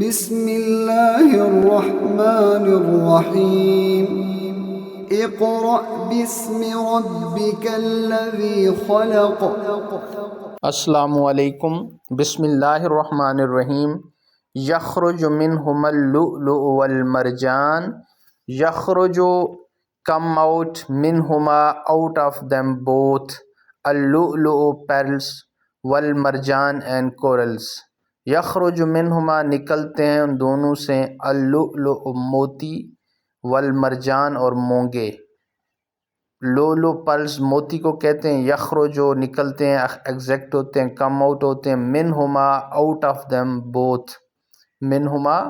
بسم الله الرحمن الرحيم اقرأ باسم ربك الذي خلق. السلام علیکم۔ بسم اللہ الرحمن الرحیم۔ یخرج منہما اللؤلؤ والمرجان۔ یخرج come out منہما out of them both اللؤلؤ pearls والمرجان and corals۔ یخرج منہما نکلتے ہیں ان دونوں سے اللؤلؤ موتی والمرجان اور مونگے۔ لولو پرلز موتی کو کہتے ہیں، یخرجو نکلتے ہیں، ایگزیکٹ ہوتے ہیں، کم آؤٹ ہوتے ہیں، منہما آؤٹ آف دیم بوتھ، منہما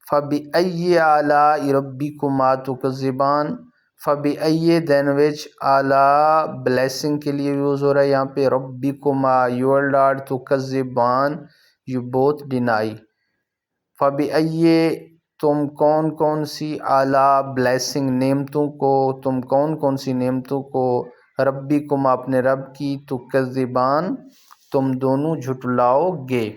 فَبِأَيِّ آلَاءِ رَبِّكُمَا تُكَذِّبَانِ۔ فَبِأَيِّ دین وچ آلاء بلیسنگ کے لیے یوز ہو رہا ہے یہاں پہ، ربکما یور لارڈ، تُكَذِّبَانِ یو بوتھ ڈینائی۔ فَبِأَيِّ تم کون کون سی آلاء بلیسنگ نعمتوں کو، تم کون کون سی نعمتوں کو، ربکم اپنے رب کی، تکذبان تم دونوں جھٹلاؤ گے۔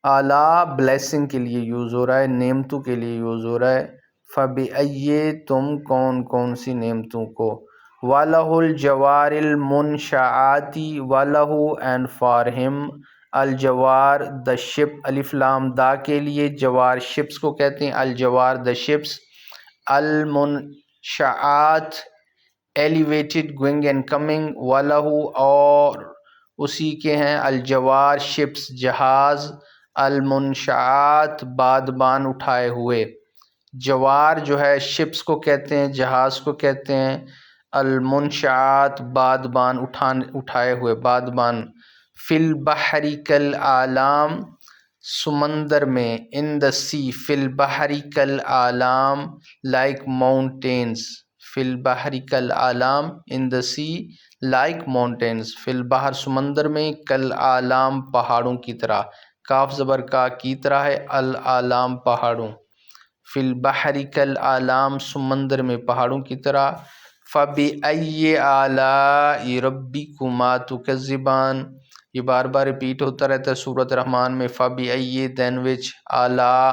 آلاء بلیسنگ کے لیے یوز ہو رہا ہے، نعمتوں کے لیے یوز ہو رہا ہے۔ فبأي تم کون کون سی نعمتوں کو، وَلَهُ الْجَوَارِ الْمُنْشَآتِ وَلَهُ and for him الجوار the ship، الف لام دا کے لیے، جوار شپس کو کہتے ہیں، الجوار the ships، المنشآت elevated going and coming، وَلَهُ اور اسی کے ہیں، الجوار شپس جہاز، المنشآت بادبان اٹھائے ہوئے۔ جوار جو ہے شپس کو کہتے ہیں، جہاز کو کہتے ہیں، المنشآت بادبان اٹھائے ہوئے، بادبان۔ فی البحر کالآلام سمندر میں، ان دا سی، فی البحر کالآلام لائک ماؤنٹینز، فی البحر کالآلام ان دا سی لائک ماؤنٹینز، فی البحر سمندر میں، کالآلام پہاڑوں کی طرح، کاف زبر کا کی طرح ہے، الآلام پہاڑوں، فی البحر کالآلام سمندر میں پہاڑوں کی طرح۔ فَبِأَيِّ آلَاءِ رَبِّكُمَا تُكَذِّبَانِ یہ بار بار ریپیٹ ہوتا رہتا ہے سورۃ الرحمن میں۔ فَبِأَيِّ دین وچ آلاء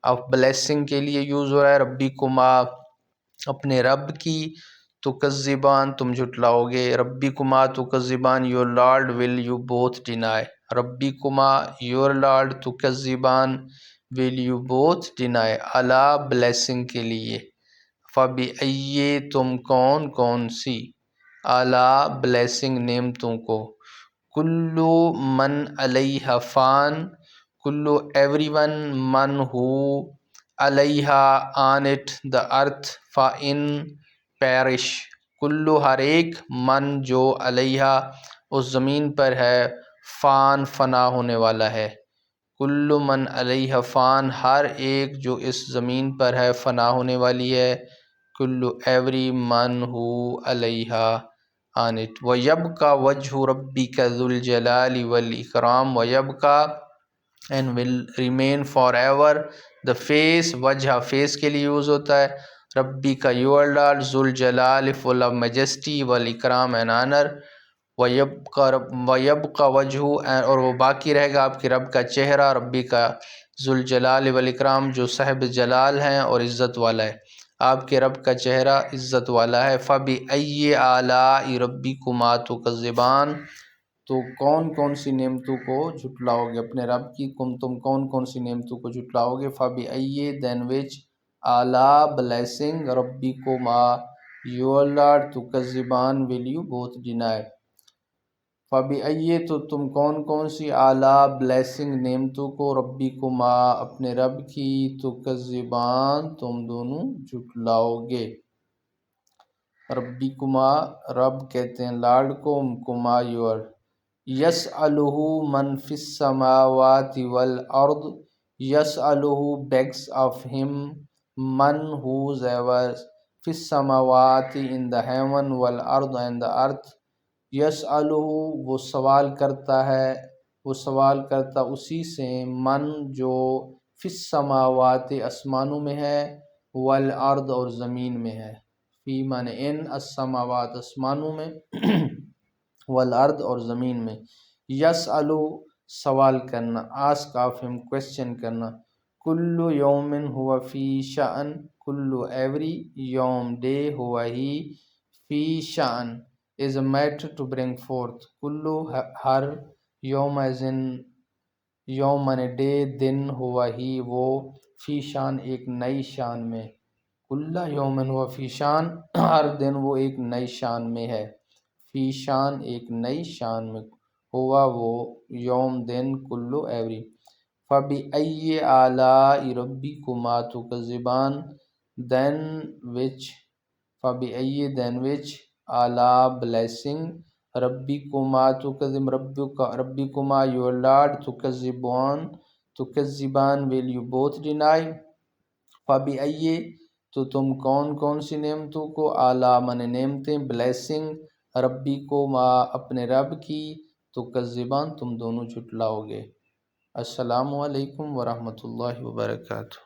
آف بلیسنگ کے لیے یوز ہو رہا ہے، ربکما اپنے رب کی، تکذبان تم جھٹلاؤ گے، ربکما تکذبان your Lord will you both deny, ربکما یور لارڈ تکذبان ول یو بوتھ ڈینائی، آلاء بلیسنگ کے لیے۔ فَبِأَيِّ تم کون کون سی، آلاء بلیسنگ نعمتوں کو، کلو من علیہ فان، کلو ایوری ون، من ہو علیہ آن اٹ دا ارتھ، فان پیرش، کلو ہر ایک، من جو علیہ اس زمین پر ہے، فان فنا ہونے والا ہے، کلو من علیہ فان ہر ایک جو اس زمین پر ہے فنا ہونے والی ہے، کلو ایوری من ہو علیہ on it۔ وَيَبْقَى وَجْهُ رَبِّكَ ذُو الْجَلَالِ وَالْإِكْرَامِ وَيَبْقَى and will remain forever the face، وجہ فیس کے لیے یوز ہوتا ہے، ربی کا your Lord، ذو الجلال full of majesty، والإکرام and honor، وَيَبْقَى وَجْهُ اور وہ باقی رہے گا آپ کے رب کا چہرہ، ربی کا ذو الجلال والإکرام جو صاحب جلال ہیں اور عزت والا ہے، آپ کے رب کا چہرہ عزت والا ہے۔ فَبِأَيِّ آلَاءِ رَبِّكُمَا تُكَذِّبَانِ تو کون کون سی نعمتوں کو جھٹلاؤ گے، اپنے رب کی تم کون کون سی نعمتوں کو جھٹلاؤ گے۔ فَبِأَيِّ دین وچ آلاء بلیسنگ ربِّكُمَا یور لارڈ تُكَذِّبَانِ ول یو بوتھ ڈینائی۔ فَبِأَيِّ تو تم کون کون سی آلاء بلیسنگ نعمتوں کو، ربِّكُمَا اپنے رب کی، تُكَذِّبَانِ تم دونوں جھٹلاؤ گے۔ ربِّكُمَا رب کہتے ہیں لارڈ کو، کما یور، يَسْأَلُهُ مَنْ فِي السَّمَاوَاتِ وَالْأَرْضِ يَسْأَلُهُ begs of him man whosoever فِي السَّمَاوَاتِ in the heaven وَالْأَرْضِ and the earth، يَسْأَلُهُ وہ سوال کرتا ہے، وہ سوال کرتا اسی سے، من جو فِي السَّمَاوَاتِ آسمانوں میں ہے، وَالْأَرْضِ اور زمین میں ہے، فی معنی ان، السماوات آسمانوں میں، والارض اور زمین میں، یسألو سوال کرنا، آسک آف ہم کوشچن کرنا. کلو یومن ہوا فی شأن، کلو ایوری، یوم ڈے، ہوا ہی، فی شأن is a matter to bring forth. کلو ہر، یوم ایز ان یوم من ڈے، دن، ہوا ہی وہ، فی شان ایک نئی شان میں. کلّ یومن ہوا فی شان، ہر دن وہ ایک نئی شان میں ہے. فی شان ایک نئی شان میں، ہوا وہ، یوم دن، کلو ایوری. فَبِأَيِّ آلَاءِ رَبِّكُمَا تُكَذِّبَانِ then which فَبِأَيِّ then which آلا blessing رَبِّكُمَا رَبِّكُمَا your Lord تُكَذِّبَان will you both deny. فَبِأَيِّ تو تم کون کون سی نعمتوں کو، آلا من نعمتیں، بلیسنگ، ربِّكُمَا اپنے رب کی، تُكَذِّبَان تم دونوں جھٹلاؤ گے. السلام علیکم ورحمۃ اللہ وبرکاتہ.